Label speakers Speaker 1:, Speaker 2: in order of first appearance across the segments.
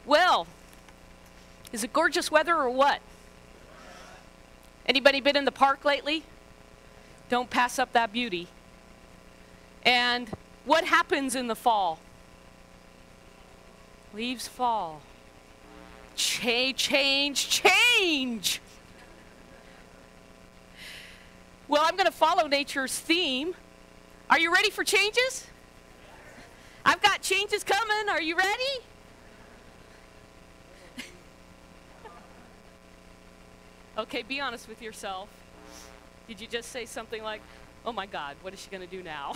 Speaker 1: Well, is it gorgeous weather or what? Anybody been in the park lately? Don't pass up that beauty. And what happens in the fall? Leaves fall. Change. Well, I'm going to follow nature's theme. Are you ready for changes? I've got changes coming. Are you ready? Okay, be honest with yourself. Did you just say something like, oh my God, what is she going to do now?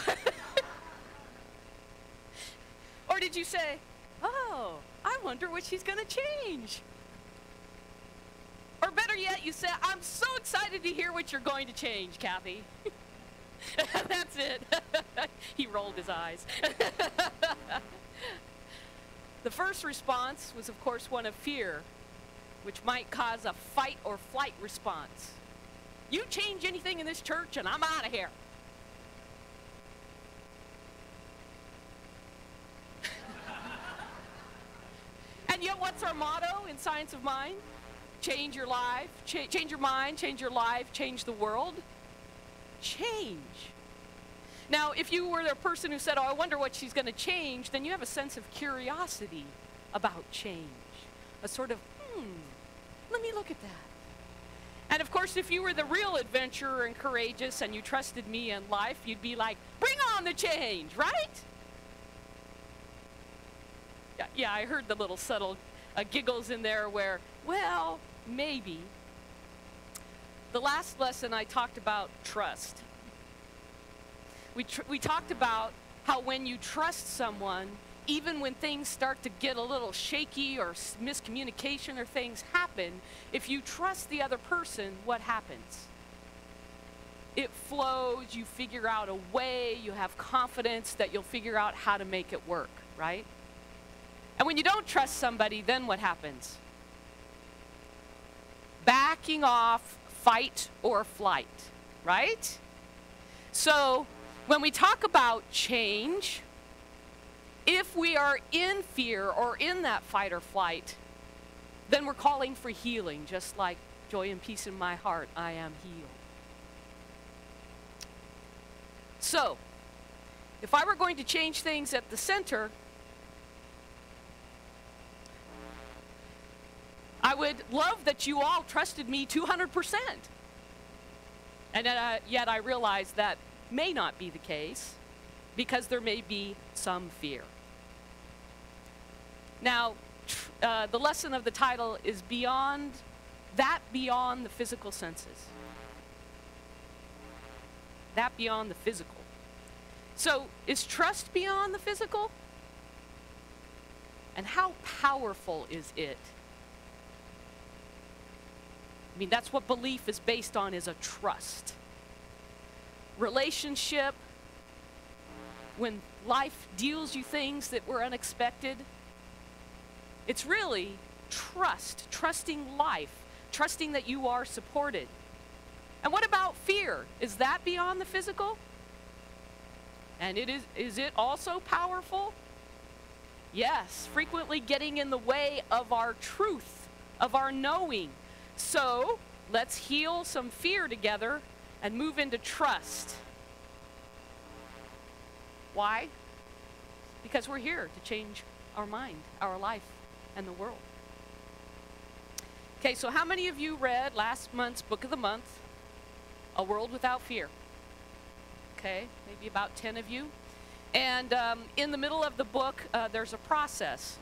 Speaker 1: Or did you say, oh, I wonder what she's going to change? Or better yet, you said, I'm so excited to hear what you're going to change, Kathy. That's it. He rolled his eyes. The first response was, of course, one of fear, which might cause a fight or flight response. You change anything in this church and I'm out of here. And yet what's our motto in Science of Mind? Change your life, change your mind, change your life, change the world. Change. Now, if you were the person who said, oh, I wonder what she's going to change, then you have a sense of curiosity about change. A sort of, let me look at that. And of course, if you were the real adventurer and courageous and you trusted me in life, you'd be like, bring on the change, right? Yeah, I heard the little subtle giggles in there where, well, maybe. The last lesson I talked about trust. We talked about how when you trust someone, even when things start to get a little shaky or miscommunication or things happen, if you trust the other person, what happens? It flows, you figure out a way, you have confidence that you'll figure out how to make it work, right? And when you don't trust somebody, then what happens? Backing off, fight or flight, right? So when we talk about change, if we are in fear or in that fight or flight, then we're calling for healing, just like joy and peace in my heart, I am healed. So, if I were going to change things at the center, I would love that you all trusted me 200%. And yet I realize that may not be the case because there may be some fear. Now, the lesson of the title is beyond the physical senses. That beyond the physical. So, is trust beyond the physical? And how powerful is it? I mean, that's what belief is based on, is a trust. Relationship, when life deals you things that were unexpected, it's really trust, trusting life, trusting that you are supported. And what about fear? Is that beyond the physical? And is it also powerful? Yes, frequently getting in the way of our truth, of our knowing. So let's heal some fear together and move into trust. Why? Because we're here to change our mind, our life, and the world. Okay, so how many of you read last month's book of the month, A World Without Fear? Okay, maybe about 10 of you. And in the middle of the book, there's a process.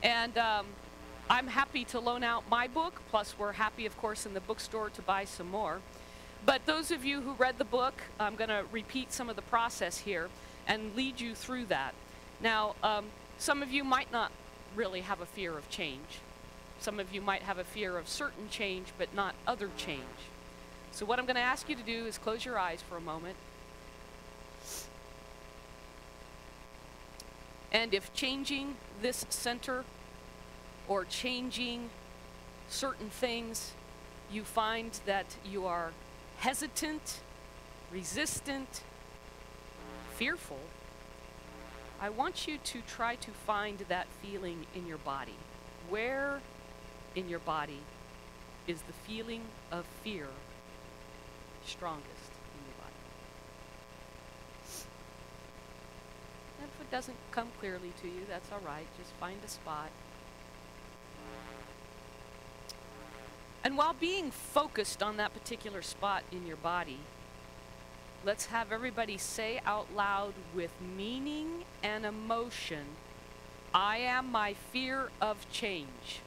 Speaker 1: And I'm happy to loan out my book, plus we're happy, of course, in the bookstore to buy some more. But those of you who read the book, I'm going to repeat some of the process here and lead you through that. Now, some of you might not really have a fear of change. Some of you might have a fear of certain change, but not other change. So what I'm going to ask you to do is close your eyes for a moment. And if changing this center or changing certain things, you find that you are hesitant, resistant, fearful, I want you to try to find that feeling in your body. where in your body is the feeling of fear strongest in your body? And if it doesn't come clearly to you, that's all right. Just find a spot. And while being focused on that particular spot in your body, let's have everybody say out loud with meaning and emotion, I am my fear of change.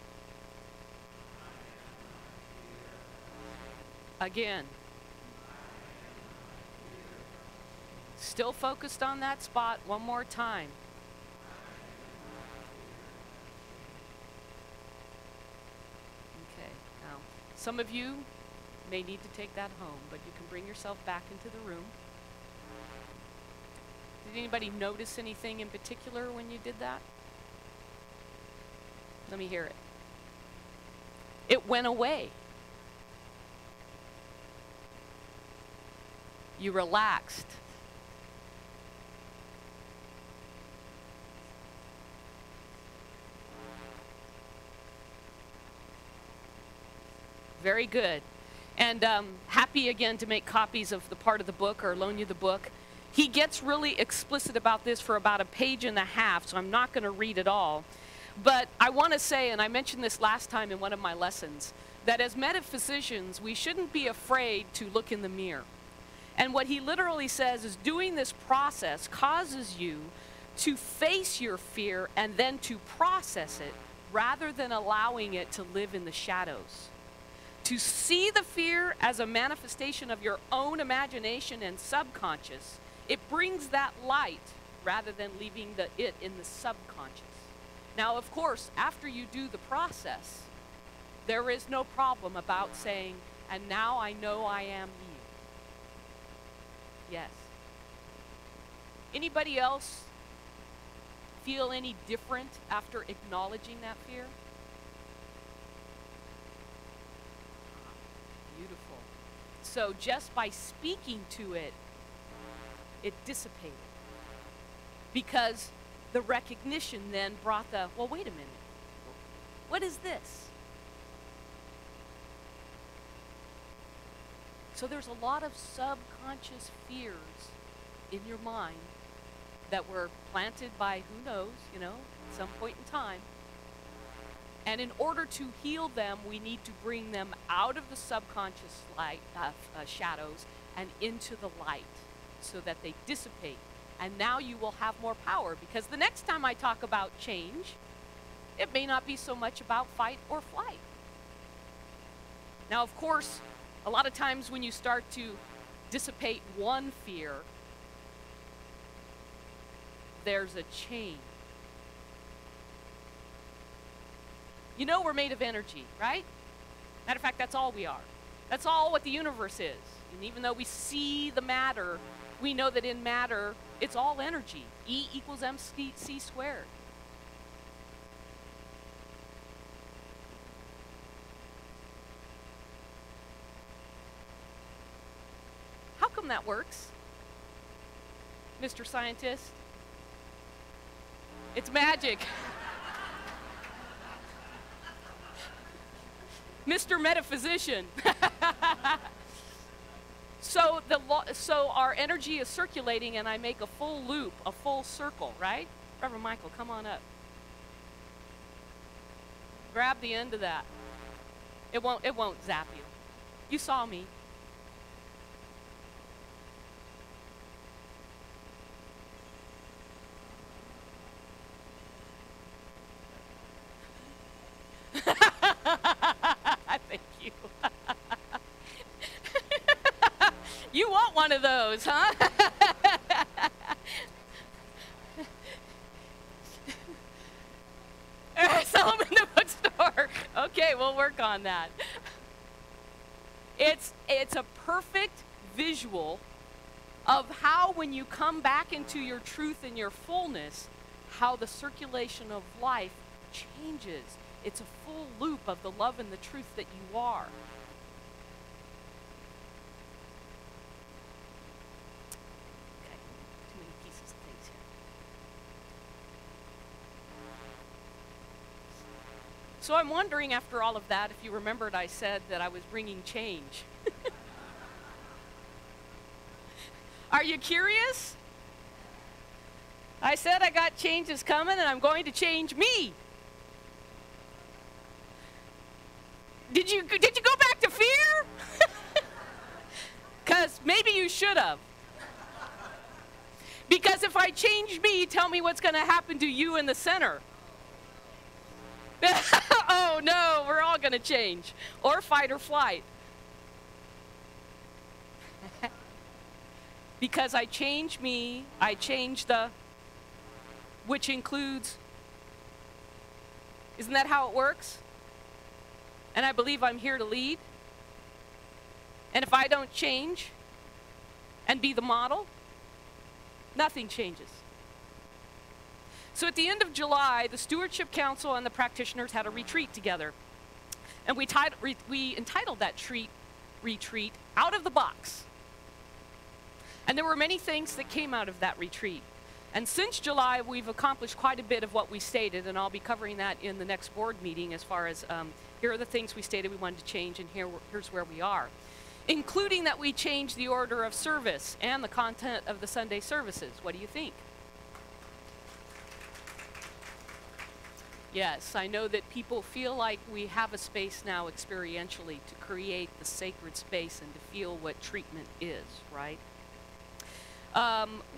Speaker 1: Again. Still focused on that spot one more time. Okay, now some of you may need to take that home, but you can bring yourself back into the room. Did anybody notice anything in particular when you did that? Let me hear it. It went away. You relaxed. Very good. And happy again to make copies of the part of the book or loan you the book. He gets really explicit about this for about a page and a half, so I'm not going to read it all. But I want to say, and I mentioned this last time in one of my lessons, that as metaphysicians, we shouldn't be afraid to look in the mirror. And what he literally says is doing this process causes you to face your fear and then to process it rather than allowing it to live in the shadows. To see the fear as a manifestation of your own imagination and subconscious, it brings that light rather than leaving it in the subconscious. Now, of course, after you do the process, there is no problem about saying, and now I know I am you. Yes. Anybody else feel any different after acknowledging that fear? Beautiful. So just by speaking to it, it dissipated. Because the recognition then brought the, well, wait a minute. What is this? So there's a lot of subconscious fears in your mind that were planted by who knows, at some point in time. And in order to heal them, we need to bring them out of the subconscious light, shadows and into the light so that they dissipate. And now you will have more power, because the next time I talk about change, it may not be so much about fight or flight. Now, of course, a lot of times when you start to dissipate one fear, there's a chain. You know we're made of energy, right? Matter of fact, that's all we are. That's all what the universe is. And even though we see the matter, we know that in matter, it's all energy. E equals mc squared. How come that works, Mr. Scientist? It's magic. Mr. Metaphysician. So our energy is circulating, and I make a full loop, a full circle, right? Reverend Michael, come on up. Grab the end of that. It won't zap you. You saw me. Thank you. You want one of those, huh? Sell them in the bookstore. Okay, we'll work on that. It's a perfect visual of how, when you come back into your truth and your fullness, how the circulation of life changes. It's a full loop of the love and the truth that you are. Okay, too many pieces of things here. So I'm wondering, after all of that, if you remembered I said that I was bringing change. Are you curious? I said I got changes coming and I'm going to change me. Did you go back to fear? Because maybe you should have. Because if I change me, tell me what's going to happen to you in the center. Oh no, we're all going to change. Or fight or flight. Because I change me, I change the, which includes, isn't that how it works? And I believe I'm here to lead. And if I don't change and be the model, nothing changes. So at the end of July, the Stewardship Council and the practitioners had a retreat together. And we entitled that retreat, Out of the Box. And there were many things that came out of that retreat. And since July, we've accomplished quite a bit of what we stated, and I'll be covering that in the next board meeting as far as here are the things we stated we wanted to change, and here's where we are. Including that we changed the order of service and the content of the Sunday services. What do you think? Yes, I know that people feel like we have a space now experientially to create the sacred space and to feel what treatment is, right?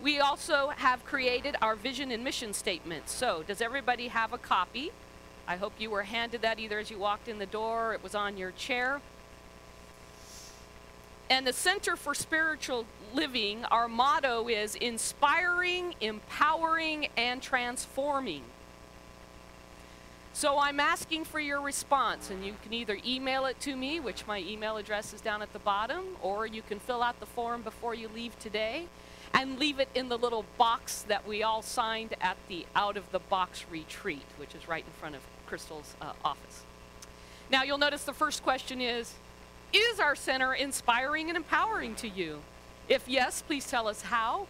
Speaker 1: We also have created our vision and mission statement. So, does everybody have a copy? I hope you were handed that either as you walked in the door or it was on your chair. And the Center for Spiritual Living, our motto is inspiring, empowering, and transforming. So I'm asking for your response, and you can either email it to me, which my email address is down at the bottom, or you can fill out the form before you leave today and leave it in the little box that we all signed at the Out of the Box retreat, which is right in front of Crystal's office. Now you'll notice the first question is our center inspiring and empowering to you? If yes, please tell us how.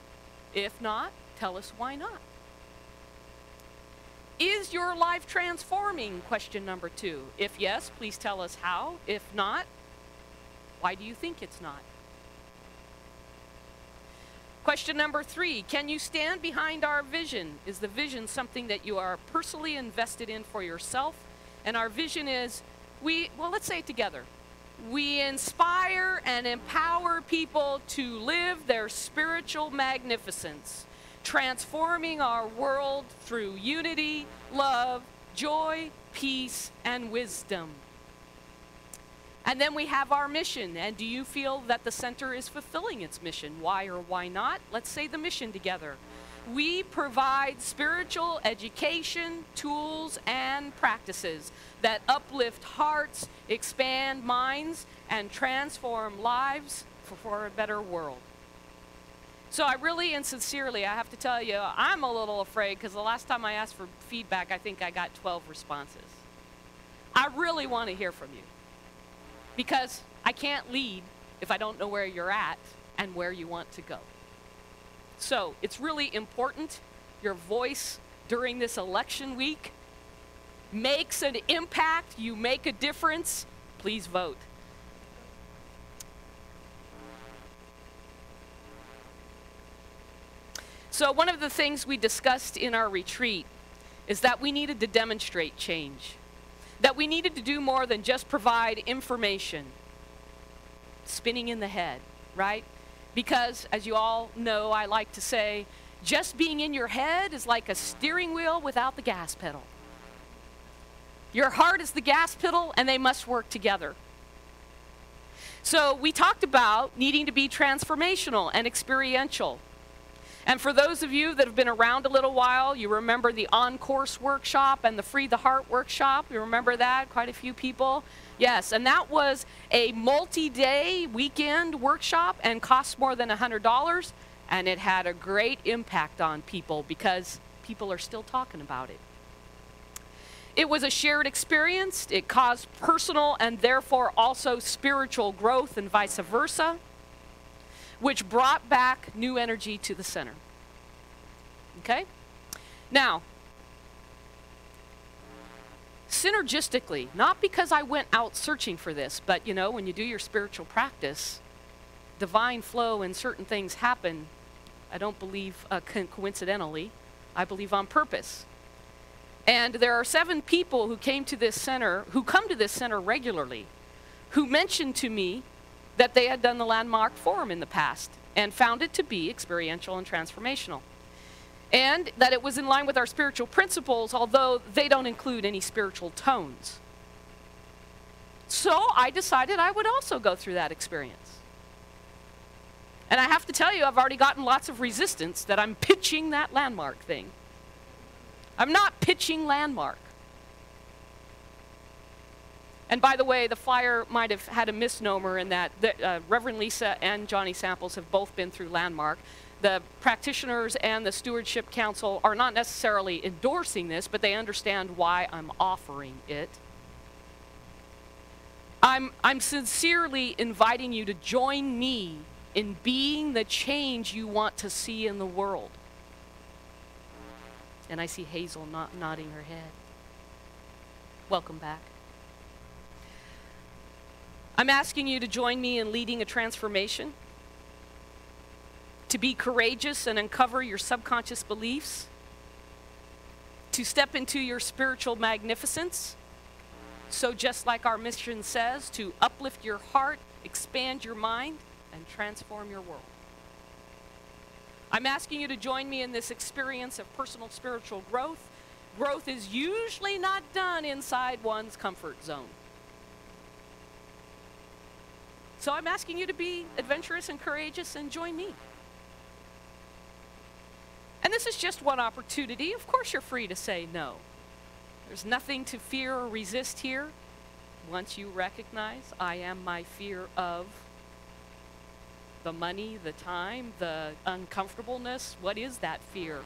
Speaker 1: If not, tell us why not. Is your life transforming? Question number 2. If yes, please tell us how. If not, why do you think it's not? Question number 3, can you stand behind our vision? Is the vision something that you are personally invested in for yourself? And our vision is, let's say it together. We inspire and empower people to live their spiritual magnificence, transforming our world through unity, love, joy, peace, and wisdom. And then we have our mission. And do you feel that the center is fulfilling its mission? Why or why not? Let's say the mission together. We provide spiritual education, tools, and practices that uplift hearts, expand minds, and transform lives for a better world. So I really and sincerely, I have to tell you, I'm a little afraid because the last time I asked for feedback, I think I got 12 responses. I really want to hear from you because I can't lead if I don't know where you're at and where you want to go. So it's really important. Your voice during this election week makes an impact. You make a difference. Please vote. So one of the things we discussed in our retreat is that we needed to demonstrate change. That we needed to do more than just provide information. Spinning in the head, right? Because, as you all know, I like to say, just being in your head is like a steering wheel without the gas pedal. Your heart is the gas pedal, and they must work together. So we talked about needing to be transformational and experiential. And for those of you that have been around a little while, you remember the on-course workshop and the Free the Heart workshop. You remember that? Quite a few people. Yes, and that was a multi-day weekend workshop and cost more than $100. And it had a great impact on people because people are still talking about it. It was a shared experience. It caused personal and therefore also spiritual growth and vice versa, which brought back new energy to the center. Okay? Now, synergistically, not because I went out searching for this, but you know, when you do your spiritual practice, divine flow and certain things happen, I don't believe coincidentally, I believe on purpose. And there are 7 people who came to this center, who come to this center regularly, who mentioned to me that they had done the Landmark Forum in the past and found it to be experiential and transformational. And that it was in line with our spiritual principles, although they don't include any spiritual tones. So I decided I would also go through that experience. And I have to tell you, I've already gotten lots of resistance that I'm pitching that Landmark thing. I'm not pitching Landmark. And by the way, the flyer might have had a misnomer in that Reverend Lisa and Johnny Samples have both been through Landmark. The practitioners and the Stewardship Council are not necessarily endorsing this, but they understand why I'm offering it. I'm sincerely inviting you to join me in being the change you want to see in the world. And I see Hazel nodding her head. Welcome back. I'm asking you to join me in leading a transformation, to be courageous and uncover your subconscious beliefs, to step into your spiritual magnificence. So just like our mission says, to uplift your heart, expand your mind, and transform your world. I'm asking you to join me in this experience of personal spiritual growth. Growth is usually not done inside one's comfort zone. So I'm asking you to be adventurous and courageous and join me. And this is just one opportunity. Of course you're free to say no. There's nothing to fear or resist here. Once you recognize, I am my fear of the money, the time, the uncomfortableness. What is that fear?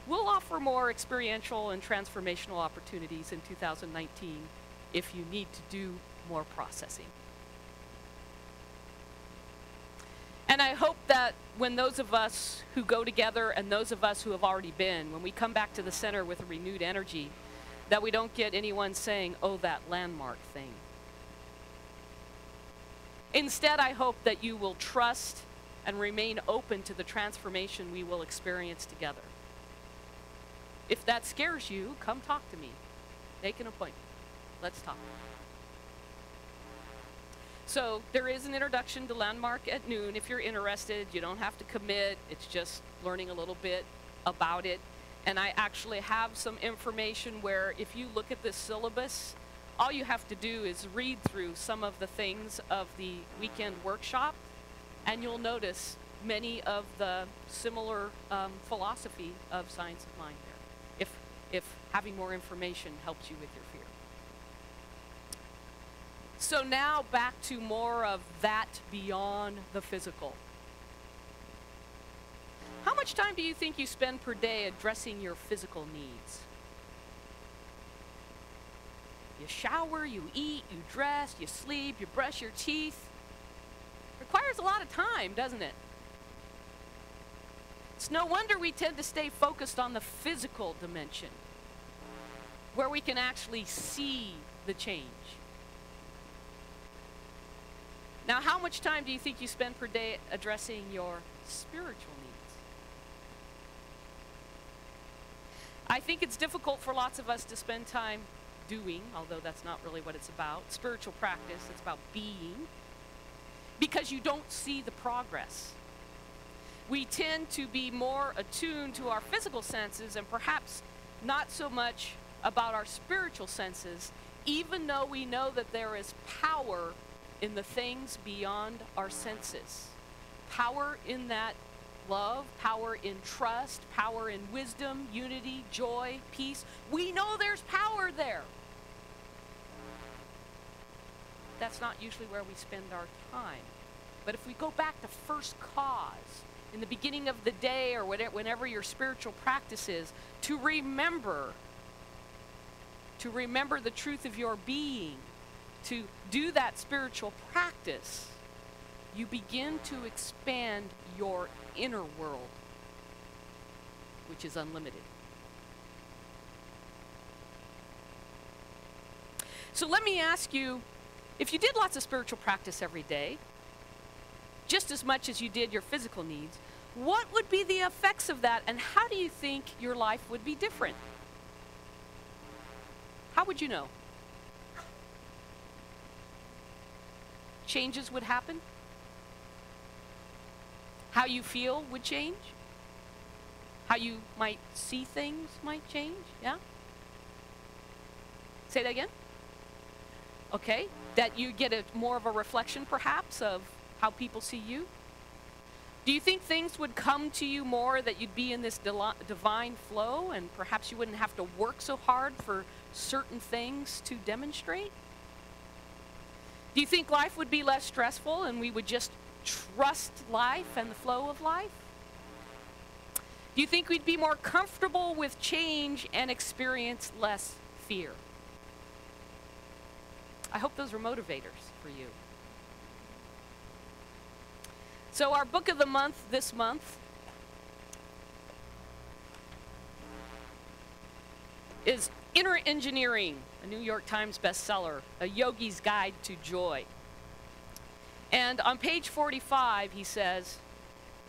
Speaker 1: We'll offer more experiential and transformational opportunities in 2019 if you need to do more processing. And I hope that when those of us who go together and those of us who have already been, when we come back to the center with a renewed energy, that we don't get anyone saying, oh, that Landmark thing. Instead, I hope that you will trust and remain open to the transformation we will experience together. If that scares you, come talk to me. Make an appointment. Let's talk. So there is an introduction to Landmark at noon. If you're interested, you don't have to commit. It's just learning a little bit about it. And I actually have some information where if you look at this syllabus, all you have to do is read through some of the things of the weekend workshop, and you'll notice many of the similar philosophy of science of mind there, if having more information helps you with your fear. So now back to more of that beyond the physical. How much time do you think you spend per day addressing your physical needs? You shower, you eat, you dress, you sleep, you brush your teeth. Requires a lot of time, doesn't it? It's no wonder we tend to stay focused on the physical dimension, where we can actually see the change. Now, how much time do you think you spend per day addressing your spiritual needs? I think it's difficult for lots of us to spend time doing, although that's not really what it's about, spiritual practice. It's about being, because you don't see the progress. We tend to be more attuned to our physical senses and perhaps not so much about our spiritual senses, even though we know that there is power in the things beyond our senses. Power in that love, power in trust, power in wisdom, unity, joy, peace. We know there's power there. That's not usually where we spend our time. But if we go back to first cause, in the beginning of the day or whenever your spiritual practice is, to remember the truth of your being, to do that spiritual practice, you begin to expand your inner world, which is unlimited. So let me ask you, if you did lots of spiritual practice every day, just as much as you did your physical needs, what would be the effects of that, and how do you think your life would be different? How would you know? Changes would happen? How you feel would change? How you might see things might change? Yeah? Say that again? Okay. That you get more of a reflection, perhaps, of how people see you? Do you think things would come to you more, that you'd be in this divine flow, and perhaps you wouldn't have to work so hard for certain things to demonstrate? Do you think life would be less stressful and we would just trust life and the flow of life? Do you think we'd be more comfortable with change and experience less fear? I hope those are motivators for you. So our book of the month this month is Inner Engineering, a New York Times bestseller, A Yogi's Guide to Joy. And on page 45, he says,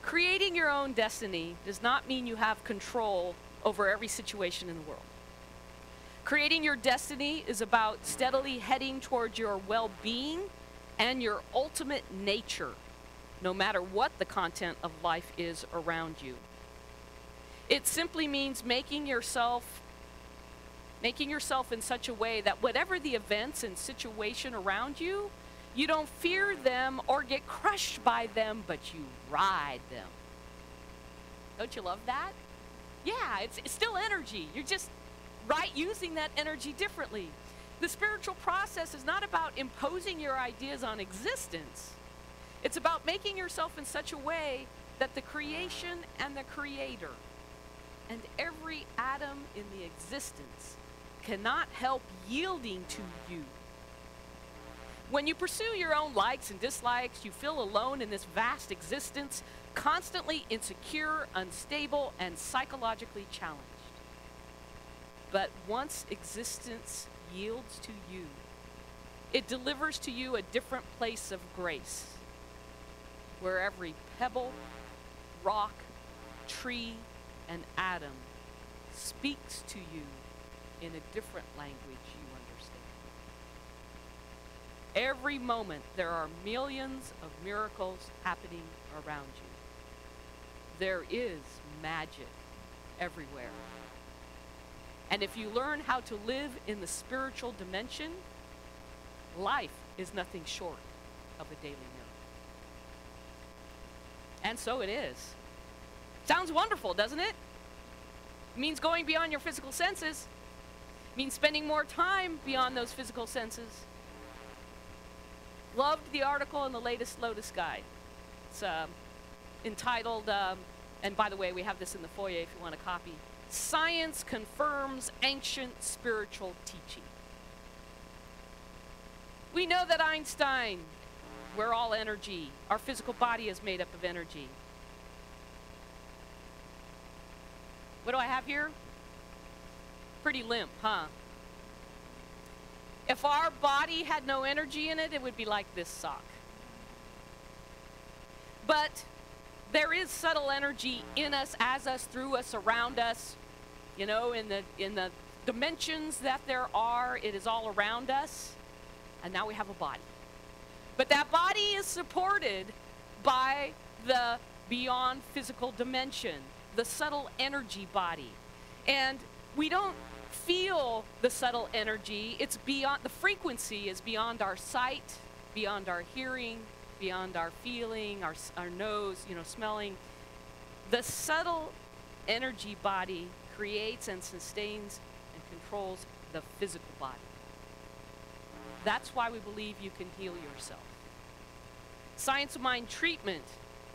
Speaker 1: creating your own destiny does not mean you have control over every situation in the world. Creating your destiny is about steadily heading towards your well-being and your ultimate nature, no matter what the content of life is around you. It simply means making yourself in such a way that whatever the events and situation around you, you don't fear them or get crushed by them, but you ride them. Don't you love that? Yeah, it's still energy. You're just using that energy differently. The spiritual process is not about imposing your ideas on existence. It's about making yourself in such a way that the creation and the creator and every atom in the existence cannot help yielding to you. When you pursue your own likes and dislikes, you feel alone in this vast existence, constantly insecure, unstable, and psychologically challenged. But once existence yields to you, it delivers to you a different place of grace, where every pebble, rock, tree, and atom speaks to you in a different language you understand. Every moment there are millions of miracles happening around you. There is magic everywhere. And if you learn how to live in the spiritual dimension, life is nothing short of a daily miracle. And so it is. Sounds wonderful, doesn't it? It means going beyond your physical senses. It means spending more time beyond those physical senses. Loved the article in the latest Lotus Guide. It's entitled, and by the way, we have this in the foyer if you want a copy, Science Confirms Ancient Spiritual Teaching. We know that Einstein, we're all energy. Our physical body is made up of energy. What do I have here? Pretty limp, huh? If our body had no energy in it, it would be like this sock. But there is subtle energy in us, as us, through us, around us. You know, in the dimensions that there are, it is all around us. And now we have a body. But that body is supported by the beyond physical dimension, the subtle energy body. And we don't feel the subtle energy. It's beyond, the frequency is beyond our sight, beyond our hearing, beyond our feeling, our nose, smelling. The subtle energy body creates and sustains and controls the physical body. That's why we believe you can heal yourself. Science of Mind treatment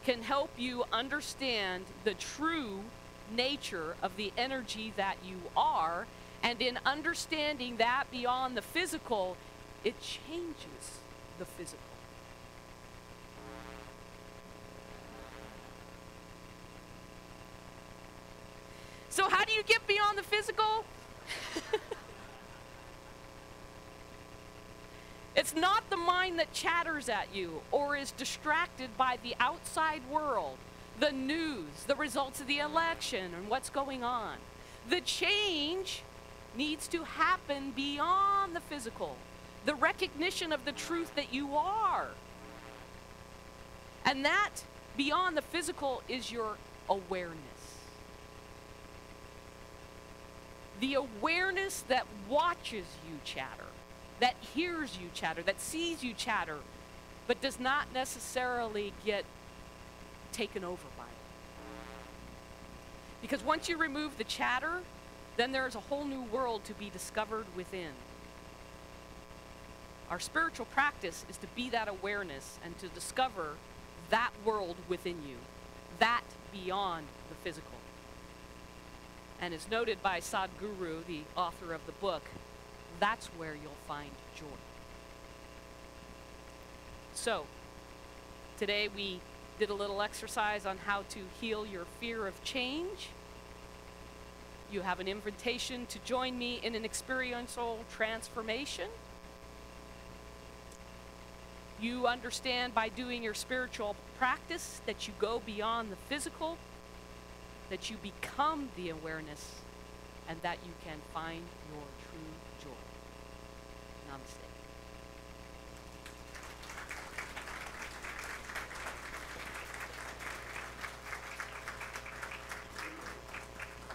Speaker 1: can help you understand the true nature of the energy that you are, and in understanding that beyond the physical, it changes the physical. So how do you get beyond the physical? It's not the mind that chatters at you or is distracted by the outside world, the news, the results of the election, and what's going on. The change needs to happen beyond the physical, the recognition of the truth that you are. And that beyond the physical is your awareness. The awareness that watches you chatter, that hears you chatter, that sees you chatter, but does not necessarily get taken over by it. Because once you remove the chatter, then there's a whole new world to be discovered within. Our spiritual practice is to be that awareness and to discover that world within you, that beyond the physical. And as noted by Sadhguru, the author of the book, that's where you'll find joy. So, today we did a little exercise on how to heal your fear of change. You have an invitation to join me in an experiential transformation. You understand by doing your spiritual practice that you go beyond the physical, that you become the awareness, and that you can find your true joy. Namaste.